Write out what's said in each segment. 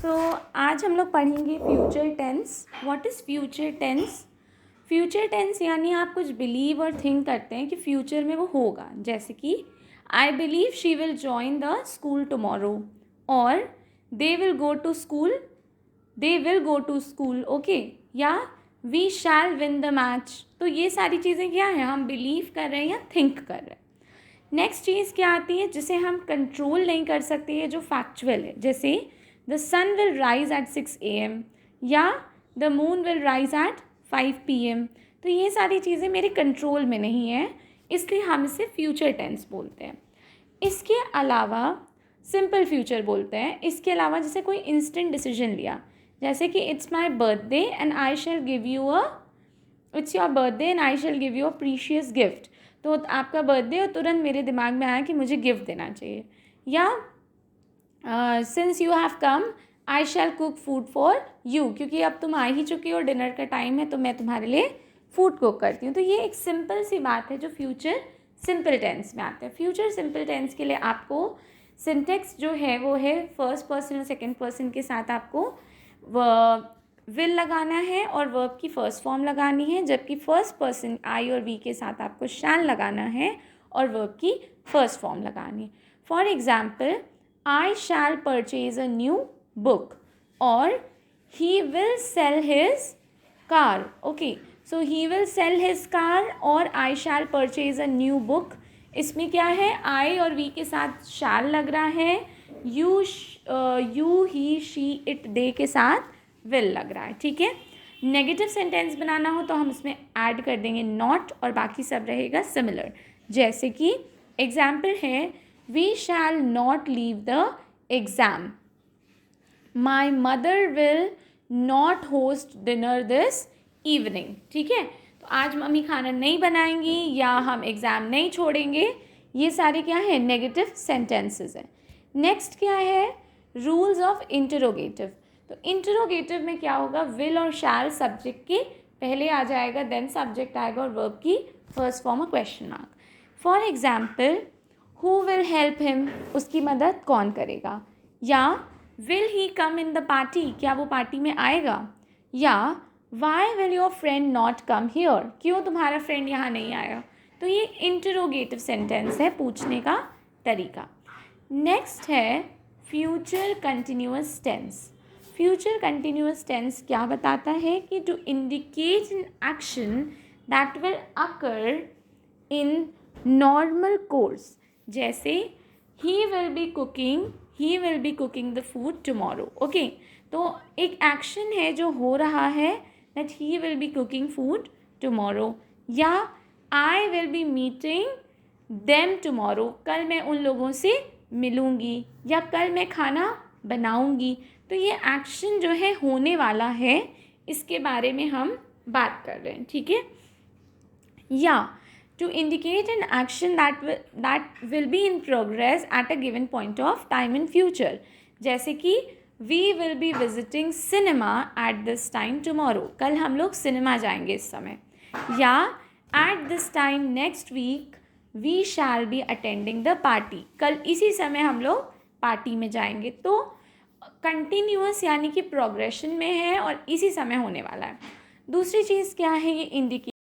सो आज हम लोग पढ़ेंगे future tense. What is future tense? Future tense यानी आप कुछ बिलीव और थिंक करते हैं कि फ्यूचर में वो होगा. जैसे कि I believe she will join the school tomorrow, और they will go to school. Okay, या we shall win the match. तो ये सारी चीज़ें क्या हैं, हम बिलीव कर रहे हैं या थिंक कर रहे हैं. नेक्स्ट चीज़ क्या आती है जिसे हम कंट्रोल नहीं कर सकते, ये जो फैक्चुअल है. जैसे the sun will rise at 6 AM या the moon will rise at 5 PM. तो ये सारी चीज़ें मेरे कंट्रोल में नहीं है, इसलिए हम इसे फ्यूचर टेंस बोलते हैं. इसके अलावा सिंपल फ्यूचर बोलते हैं. इसके अलावा जैसे कोई इंस्टेंट डिसीजन लिया, जैसे कि it's my birthday and I shell give you it's your birthday and I shell give you a precious gift. तो आपका बर्थडे और तुरंत मेरे दिमाग में आया कि मुझे गिफ्ट देना चाहिए. या since you have come I shall cook food for you, क्योंकि अब तुम आ ही चुकी हो, डिनर का टाइम है, तो मैं तुम्हारे लिए फूड कुक करती हूँ. तो ये एक सिंपल सी बात है जो फ्यूचर सिंपल टेंस में आता है. फ्यूचर सिंपल टेंस के लिए आपको सिंटेक्स जो है वो है फर्स्ट पर्सन और सेकेंड पर्सन के साथ आपको विल लगाना है और वर्ब की फर्स्ट फॉर्म लगानी है, जबकि फर्स्ट पर्सन आई और वी के साथ आपको शैल लगाना है और वर्ब की फर्स्ट फॉर्म लगानी है. For example, I shall purchase a new book और he will sell his car. Okay, so he will sell his car और I shall purchase a new book. इसमें क्या है, आई और वी के साथ शैल लग रहा है, you he she it they के साथ विल लग रहा है. ठीक है. नेगेटिव सेंटेंस बनाना हो तो हम इसमें ऐड कर देंगे नॉट और बाकी सब रहेगा सिमिलर. जैसे कि एग्जाम्पल है, we shall not leave the exam, my mother will not host dinner this evening. ठीक है, तो आज मम्मी खाना नहीं बनाएंगी या हम एग्ज़ाम नहीं छोड़ेंगे. ये सारे क्या है, नेगेटिव सेंटेंसेस हैं. नेक्स्ट क्या है, रूल्स ऑफ इंटरोगेटिव. तो इंटरोगेटिव में क्या होगा, विल और शैल सब्जेक्ट के पहले आ जाएगा, देन सब्जेक्ट आएगा और वर्ब की first form of question mark. For example, who will help him, उसकी मदद कौन करेगा. या will he come in the party, क्या वो पार्टी में आएगा. या why will your friend not come here, क्यों तुम्हारा फ्रेंड यहाँ नहीं आया. तो ये इंटरोगेटिव सेंटेंस है, पूछने का तरीका. नेक्स्ट है future continuous tense. Future continuous tense क्या बताता है कि to indicate an action that will occur in normal course. जैसे he will be cooking the food tomorrow. Okay, तो एक एक्शन है जो हो रहा है, that he will be cooking food tomorrow. या I will be meeting them tomorrow, कल मैं उन लोगों से मिलूँगी या कल मैं खाना बनाऊँगी. तो ये एक्शन जो है होने वाला है, इसके बारे में हम बात कर रहे हैं. ठीक है. या to indicate an action that will be in progress at a given point of time in future. जैसे कि we will be visiting cinema at this time tomorrow, कल हम लोग सिनेमा जाएंगे इस समय. या at this time next week we shall be attending the party, कल इसी समय हम लोग पार्टी में जाएंगे. तो कंटिन्यूअस यानी कि प्रोग्रेशन में है और इसी समय होने वाला है. दूसरी चीज़ क्या है, ये इंडिकेट.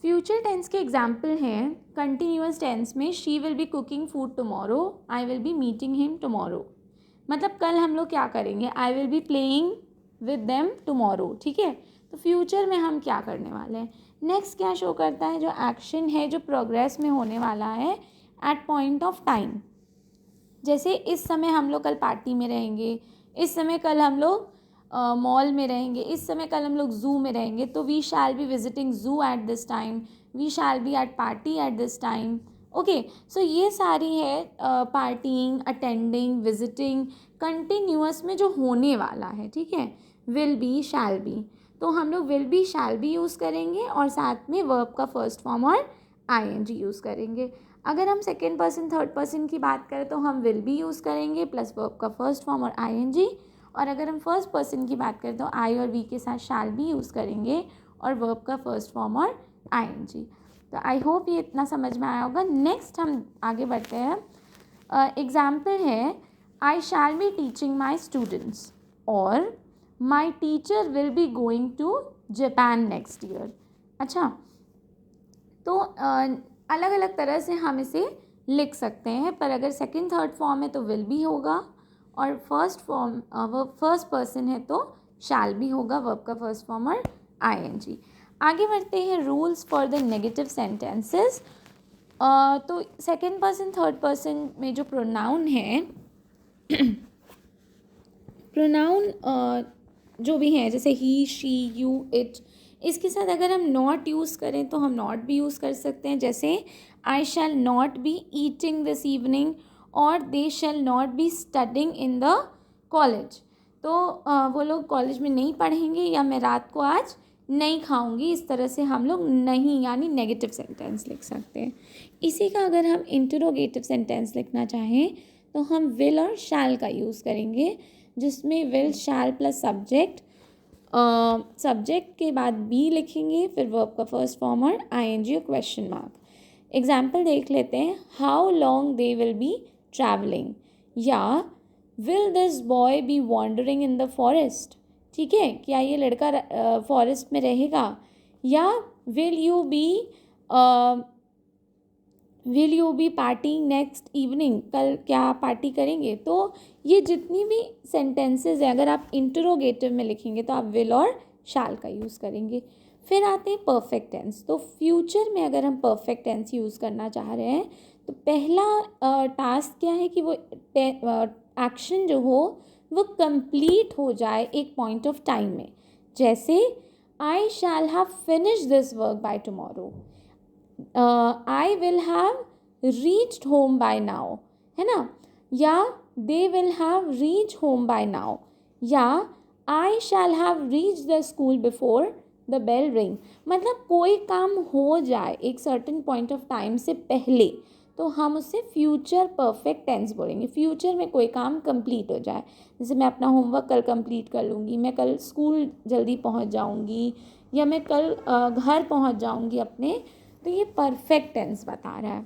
फ्यूचर टेंस के एग्जाम्पल हैं कंटिन्यूअस टेंस में, she will be cooking food tomorrow, I will be meeting him tomorrow. मतलब कल हम लोग क्या करेंगे, आई will be playing with them tomorrow. ठीक है, तो फ्यूचर में हम क्या करने वाले हैं. नेक्स्ट क्या शो करता है, जो एक्शन है जो प्रोग्रेस में होने वाला है एट पॉइंट ऑफ टाइम. जैसे इस समय हम लोग कल पार्टी में रहेंगे, इस समय कल हम लोग मॉल में रहेंगे, इस समय कल हम लोग ज़ू में रहेंगे. तो we shall be visiting zoo at this time, we shall be at party at this time. Okay, so ये सारी है पार्टिंग, अटेंडिंग, विजिटिंग, कंटिन्यूअस में जो होने वाला है. ठीक है, विल बी, शैल बी. तो हम लोग will be, shall be use करेंगे और साथ में वर्ब का फर्स्ट फॉर्म और ING यूज़ करेंगे. अगर हम सेकेंड पर्सन थर्ड पर्सन की बात करें तो हम विल बी यूज़ करेंगे प्लस वर्ब का फर्स्ट फॉर्म और ING. और अगर हम फर्स्ट पर्सन की बात करें तो आई और वी के साथ शैल भी यूज़ करेंगे और वर्ब का फर्स्ट फॉर्म और ING. तो आई होप ये इतना समझ में आया होगा. नेक्स्ट हम आगे बढ़ते हैं. एग्जाम्पल है, I shall be teaching my students. और my teacher will be going to Japan next year. अच्छा, तो अलग अलग तरह से हम इसे लिख सकते हैं, पर अगर सेकंड थर्ड फॉर्म है तो विल भी होगा, और first form verb first person है तो शैल भी होगा, वर्ब का फर्स्ट फॉर्म और आईएनजी। आगे बढ़ते हैं rules for the negative sentences. तो सेकंड पर्सन थर्ड पर्सन में जो प्रोनाउन है प्रोनाउन जो भी हैं जैसे ही, शी, यू, इट, इसके साथ अगर हम नॉट यूज़ करें तो हम नॉट भी यूज़ कर सकते हैं। जैसे I shall not be eating this evening और they shall not be studying in the college. तो वो लोग कॉलेज में नहीं पढ़ेंगे, या मैं रात को आज नहीं खाऊंगी। इस तरह से हम लोग नहीं यानी नेगेटिव सेंटेंस लिख सकते हैं। इसी का अगर हम इंटरोगेटिव सेंटेंस लिखना चाहें तो हम विल और शैल का यूज़ करेंगे, जिसमें will shall plus subject, subject के बाद बी लिखेंगे, फिर वर्ब का फर्स्ट फॉर्म और आईएनजी और क्वेश्चन मार्क। एग्जाम्पल देख लेते हैं। How long they will be travelling, या will this boy be wandering in the forest. ठीक है, क्या ये लड़का फॉरेस्ट में रहेगा, या will you be partying next evening, कल क्या पार्टी करेंगे। तो ये जितनी भी सेंटेंसेस हैं अगर आप इंटरोगेटिव में लिखेंगे तो आप विल और शैल का यूज़ करेंगे। फिर आते हैं परफेक्ट टेंस। तो फ्यूचर में अगर हम परफेक्ट टेंस यूज़ करना चाह रहे हैं तो पहला टास्क क्या है कि वो एक्शन जो हो वो कंप्लीट हो जाए एक पॉइंट ऑफ टाइम में। जैसे I shall have finish this work by tomorrow, I will have reached home by now, है ना, या they will have reach home by now, या I shall have reach the school before the bell ring. मतलब कोई काम हो जाए एक सर्टेन पॉइंट ऑफ टाइम से पहले तो हम उससे फ्यूचर परफेक्ट टेंस बोलेंगे। फ्यूचर में कोई काम कंप्लीट हो जाए, जैसे मैं अपना होमवर्क कल कंप्लीट कर लूँगी, मैं कल स्कूल जल्दी पहुँच जाऊँगी, या मैं कल घर पहुँच जाऊँगी अपने, तो ये परफेक्ट टेंस बता रहा है।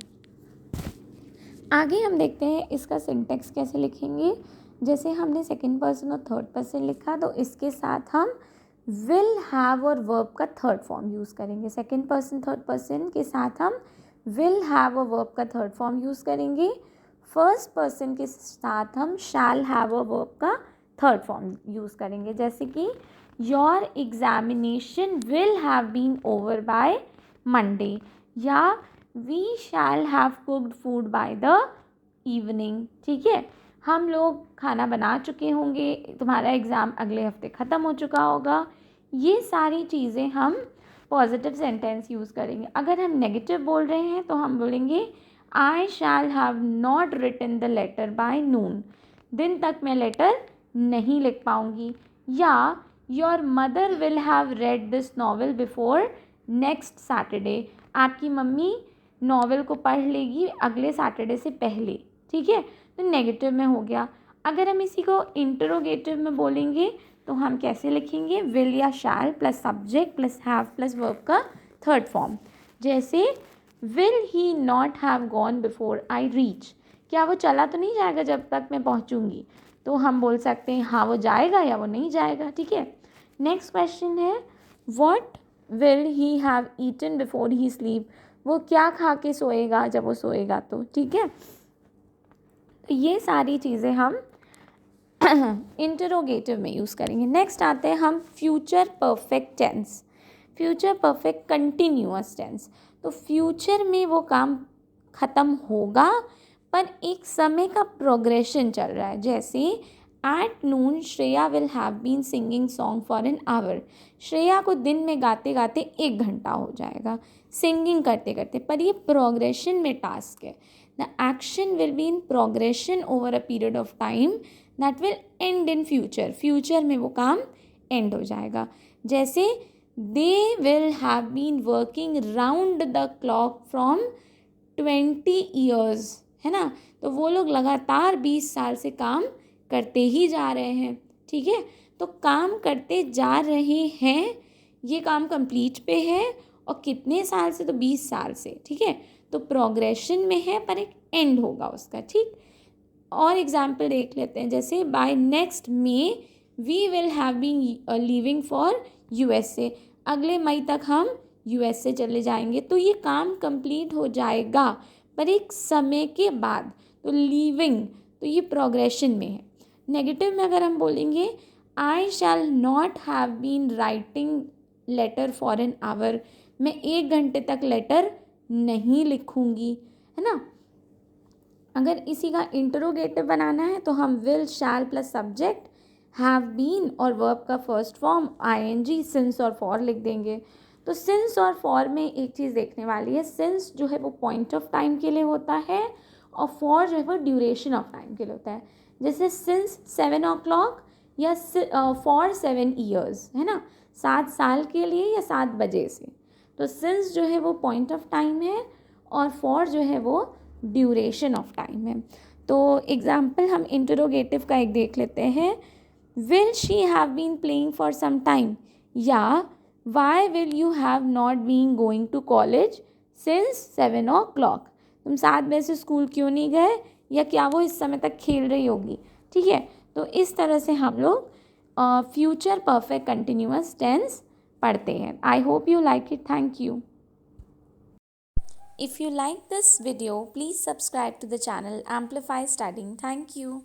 आगे हम देखते हैं इसका सिंटेक्स कैसे लिखेंगे। जैसे हमने सेकंड पर्सन और थर्ड पर्सन लिखा तो इसके साथ हम विल हैव और वर्ब का थर्ड फॉर्म यूज़ करेंगे। सेकंड पर्सन थर्ड पर्सन के साथ हम विल हैव और वर्ब का थर्ड फॉर्म यूज़ करेंगे। फर्स्ट पर्सन के साथ हम शैल हैव और वर्ब का थर्ड फॉर्म यूज़ करेंगे। जैसे कि your examination will have been over by Monday, या we shall have cooked food by the evening. ठीक है, हम लोग खाना बना चुके होंगे, तुम्हारा एग्ज़ाम अगले हफ्ते ख़त्म हो चुका होगा। ये सारी चीज़ें हम पॉजिटिव सेंटेंस यूज़ करेंगे। अगर हम नेगेटिव बोल रहे हैं तो हम बोलेंगे I shall have not written the letter by noon, दिन तक मैं लेटर नहीं लिख पाऊँगी, या your mother will have read this novel before next Saturday, आपकी मम्मी नॉवल को पढ़ लेगी अगले सैटरडे से पहले। ठीक है, तो नेगेटिव में हो गया। अगर हम इसी को इंटरोगेटिव में बोलेंगे तो हम कैसे लिखेंगे, विल या शैल plus subject plus have plus verb का थर्ड फॉर्म। जैसे will he not have gone before I reach, क्या वो चला तो नहीं जाएगा जब तक मैं पहुंचूंगी, तो हम बोल सकते हैं हाँ वो जाएगा या वो नहीं जाएगा। ठीक है, नेक्स्ट क्वेश्चन है what will he have eaten before he sleep, वो क्या खा के सोएगा जब वो सोएगा। तो ठीक है, तो ये सारी चीज़ें हम इंटरोगेटिव में यूज़ करेंगे। नेक्स्ट आते हैं हम future perfect tense, future perfect continuous tense. तो फ्यूचर में वो काम ख़त्म होगा पर एक समय का प्रोग्रेशन चल रहा है। जैसे at noon Shreya will have been singing song for an hour, Shreya को दिन में गाते गाते 1 घंटा हो जाएगा सिंगिंग करते करते, पर ये प्रोग्रेशन में टास्क है। The action will be in progression over a period of time that will end in future, future में वो काम एंड हो जाएगा। जैसे they will have been working round the clock from 20 years, है ना, तो वो लोग लगातार 20 साल से काम करते ही जा रहे हैं। ठीक है, तो काम करते जा रहे हैं, ये काम कंप्लीट पे है, और कितने साल से, तो 20 साल से। ठीक है, तो प्रोग्रेशन में है पर एक एंड होगा उसका। ठीक, और एग्जाम्पल देख लेते हैं। जैसे by next May we will have been leaving for USA, अगले मई तक हम USA चले जाएंगे। तो ये काम कंप्लीट हो जाएगा पर एक समय के बाद। तो लीविंग, तो ये प्रोग्रेशन में है। नेगेटिव में अगर हम बोलेंगे I shall not have been writing letter for an hour, मैं 1 घंटे तक लेटर नहीं लिखूंगी, है ना। अगर इसी का इंटरोगेटिव बनाना है तो हम will, shall plus subject, have been और वर्ब का फर्स्ट फॉर्म ING, सिंस और फॉर लिख देंगे। तो सिंस और फॉर में एक चीज़ देखने वाली है, सिंस जो है वो पॉइंट ऑफ टाइम के लिए होता है और फॉर जो है वो ड्यूरेशन ऑफ टाइम के लिए होता है। जैसे सिंस 7 o'clock या फॉर 7 years, है ना, 7 साल के लिए या 7 बजे से। तो सिंस जो है वो पॉइंट ऑफ टाइम है और फॉर जो है वो ड्यूरेशन ऑफ टाइम है। तो एग्जाम्पल हम इंटरोगेटिव का एक देख लेते हैं। Will she have been playing for some time, या why will you have not been going to college since 7 o'clock, तुम 7 बजे से स्कूल क्यों नहीं गए, या क्या वो इस समय तक खेल रही होगी। ठीक है, तो इस तरह से हम लोग फ्यूचर परफेक्ट कंटिन्यूअस टेंस पढ़ते हैं। I hope you like it. Thank you. If you like this video, please subscribe to the channel Amplify Studying. Thank you.